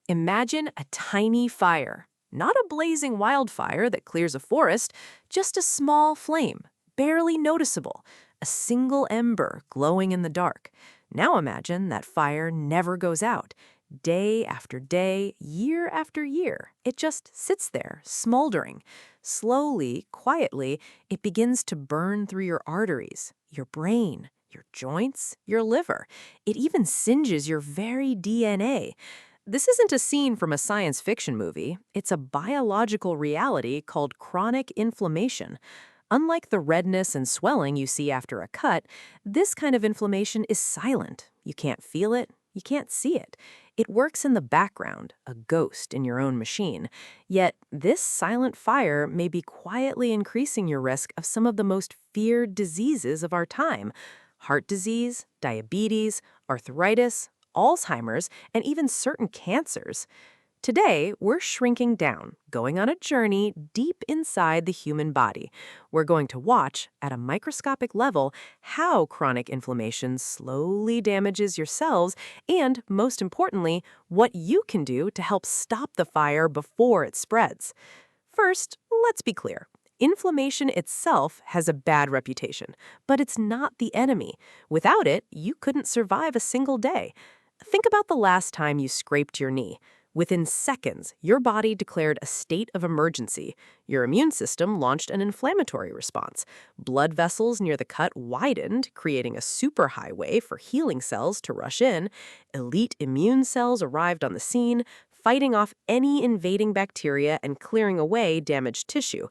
Imagine a tiny fire, not a blazing wildfire that clears a forest, just a small flame, barely noticeable, a single ember glowing in the dark. Now imagine that fire never goes out. Day after day, year after year, it just sits there, smoldering. Slowly, quietly, it begins to burn through your arteries, your brain, your joints, your liver. It even singes your very DNA. This isn't a scene from a science fiction movie. It's a biological reality called chronic inflammation. Unlike the redness and swelling you see after a cut, this kind of inflammation is silent. You can't feel it. You can't see it. It works in the background, a ghost in your own machine. Yet, this silent fire may be quietly increasing your risk of some of the most feared diseases of our time: heart disease, diabetes, arthritis, Alzheimer's, and even certain cancers. Today, we're shrinking down, going on a journey deep inside the human body. We're going to watch, at a microscopic level, how chronic inflammation slowly damages your cells and, most importantly, what you can do to help stop the fire before it spreads. First, let's be clear. Inflammation itself has a bad reputation, but it's not the enemy. Without it, you couldn't survive a single day. Think about the last time you scraped your knee. Within seconds, your body declared a state of emergency. Your immune system launched an inflammatory response. Blood vessels near the cut widened, creating a superhighway for healing cells to rush in. Elite immune cells arrived on the scene, fighting off any invading bacteria and clearing away damaged tissue.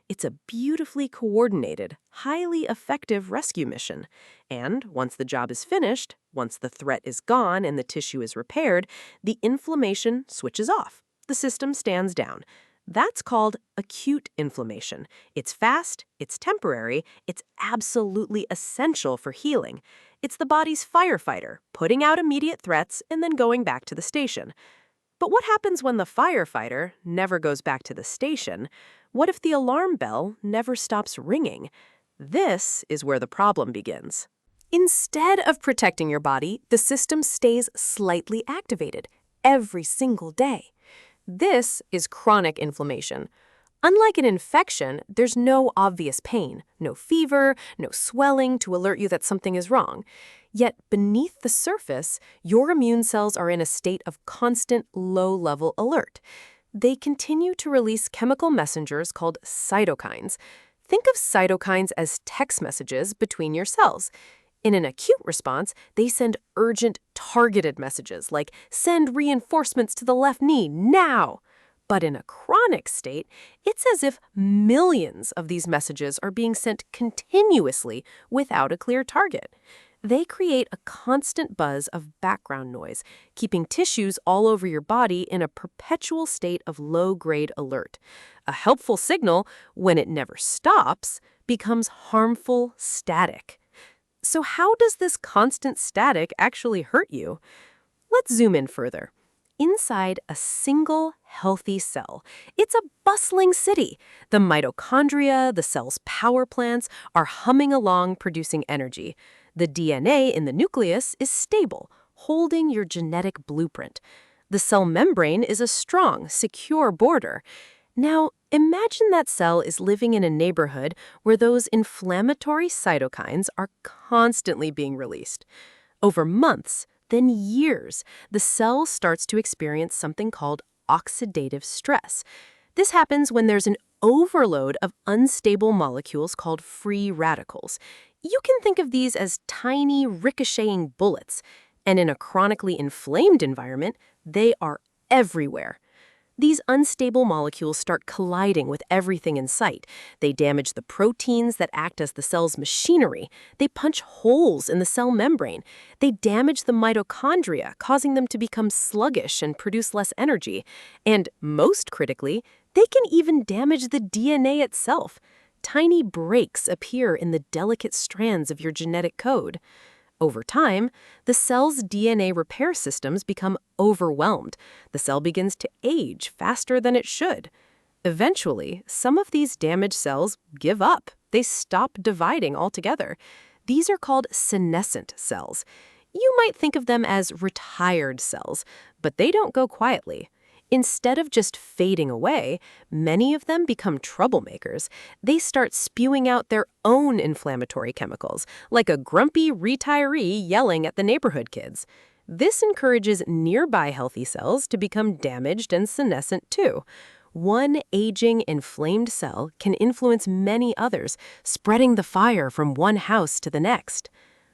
It's a beautifully coordinated, highly effective rescue mission. And once the job is finished, once the threat is gone and the tissue is repaired, the inflammation switches off. The system stands down. That's called acute inflammation. It's fast, it's temporary, it's absolutely essential for healing. It's the body's firefighter, putting out immediate threats and then going back to the station. But what happens when the firefighter never goes back to the station? What if the alarm bell never stops ringing? This is where the problem begins. Instead of protecting your body, the system stays slightly activated every single day. This is chronic inflammation. Unlike an infection, there's no obvious pain, no fever, no swelling to alert you that something is wrong. Yet beneath the surface, your immune cells are in a state of constant low-level alert. They continue to release chemical messengers called cytokines. Think of cytokines as text messages between your cells. In an acute response, they send urgent, targeted messages like, "Send reinforcements to the left knee now!" But in a chronic state, it's as if millions of these messages are being sent continuously without a clear target. They create a constant buzz of background noise, keeping tissues all over your body in a perpetual state of low-grade alert. A helpful signal, when it never stops, becomes harmful static. So how does this constant static actually hurt you? Let's zoom in further. Inside a single healthy cell, it's a bustling city. The mitochondria, the cell's power plants, are humming along producing energy. The DNA in the nucleus is stable, holding your genetic blueprint. The cell membrane is a strong, secure border. Now, imagine that cell is living in a neighborhood where those inflammatory cytokines are constantly being released. Over months, then years, the cell starts to experience something called oxidative stress. This happens when there's an overload of unstable molecules called free radicals. You can think of these as tiny ricocheting bullets, and in a chronically inflamed environment, they are everywhere. These unstable molecules start colliding with everything in sight. They damage the proteins that act as the cell's machinery. They punch holes in the cell membrane. They damage the mitochondria, causing them to become sluggish and produce less energy. And most critically, they can even damage the DNA itself. Tiny breaks appear in the delicate strands of your genetic code. Over time, the cell's DNA repair systems become overwhelmed. The cell begins to age faster than it should. Eventually, some of these damaged cells give up. They stop dividing altogether. These are called senescent cells. You might think of them as retired cells, but they don't go quietly. Instead of just fading away, many of them become troublemakers. They start spewing out their own inflammatory chemicals, like a grumpy retiree yelling at the neighborhood kids. This encourages nearby healthy cells to become damaged and senescent too. One aging, inflamed cell can influence many others, spreading the fire from one house to the next.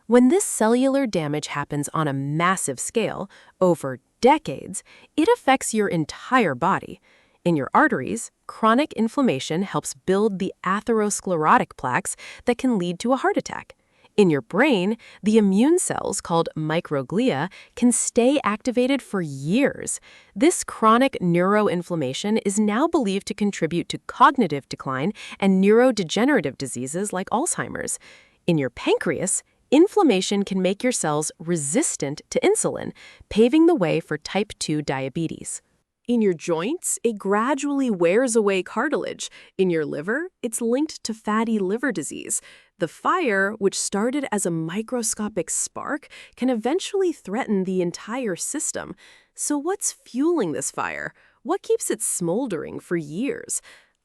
When this cellular damage happens on a massive scale, over decades, it affects your entire body. In your arteries, chronic inflammation helps build the atherosclerotic plaques that can lead to a heart attack. In your brain, the immune cells, called microglia, can stay activated for years. This chronic neuroinflammation is now believed to contribute to cognitive decline and neurodegenerative diseases like Alzheimer's. In your pancreas, inflammation can make your cells resistant to insulin, paving the way for type 2 diabetes. In your joints, it gradually wears away cartilage. In your liver, it's linked to fatty liver disease. The fire, which started as a microscopic spark, can eventually threaten the entire system. So what's fueling this fire? What keeps it smoldering for years?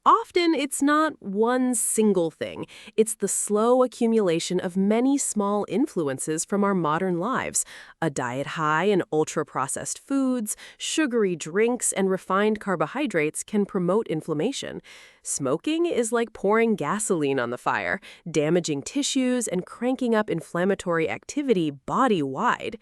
Often, it's not one single thing. It's the slow accumulation of many small influences from our modern lives. A diet high in ultra-processed foods, sugary drinks, and refined carbohydrates can promote inflammation. Smoking is like pouring gasoline on the fire, damaging tissues and cranking up inflammatory activity body-wide.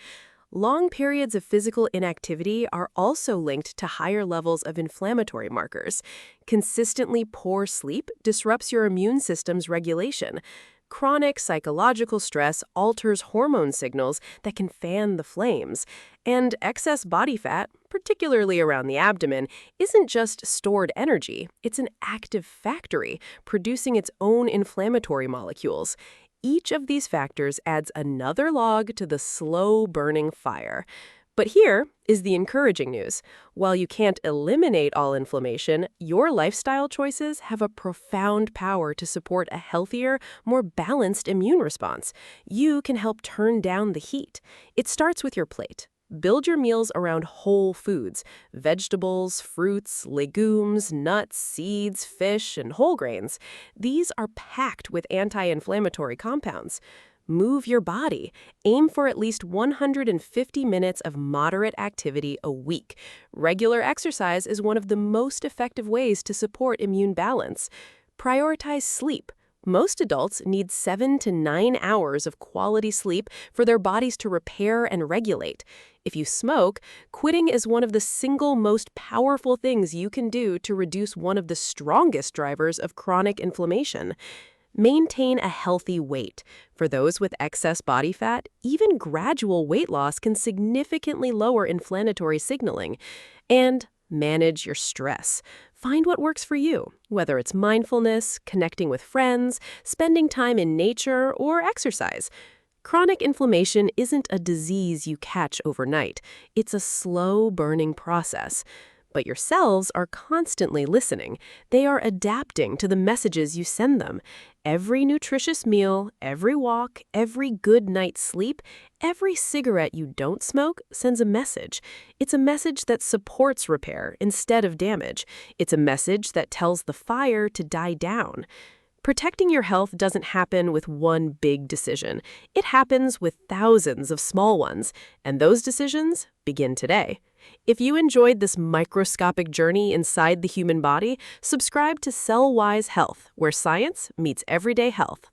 Long periods of physical inactivity are also linked to higher levels of inflammatory markers. Consistently poor sleep disrupts your immune system's regulation. Chronic psychological stress alters hormone signals that can fan the flames. And excess body fat, particularly around the abdomen, isn't just stored energy. It's an active factory, producing its own inflammatory molecules. Each of these factors adds another log to the slow-burning fire. But here is the encouraging news. While you can't eliminate all inflammation, your lifestyle choices have a profound power to support a healthier, more balanced immune response. You can help turn down the heat. It starts with your plate. Build your meals around whole foods: vegetables, fruits, legumes, nuts, seeds, fish, and whole grains. These are packed with anti-inflammatory compounds. Move your body. Aim for at least 150 minutes of moderate activity a week. Regular exercise is one of the most effective ways to support immune balance. Prioritize sleep. Most adults need 7 to 9 hours of quality sleep for their bodies to repair and regulate. If you smoke, quitting is one of the single most powerful things you can do to reduce one of the strongest drivers of chronic inflammation. Maintain a healthy weight. For those with excess body fat, even gradual weight loss can significantly lower inflammatory signaling. And manage your stress. Find what works for you, whether it's mindfulness, connecting with friends, spending time in nature, or exercise. Chronic inflammation isn't a disease you catch overnight. It's a slow-burning process. But your cells are constantly listening. They are adapting to the messages you send them. Every nutritious meal, every walk, every good night's sleep, every cigarette you don't smoke sends a message. It's a message that supports repair instead of damage. It's a message that tells the fire to die down. Protecting your health doesn't happen with one big decision. It happens with thousands of small ones, and those decisions begin today. If you enjoyed this microscopic journey inside the human body, subscribe to CellWise Health, where science meets everyday health.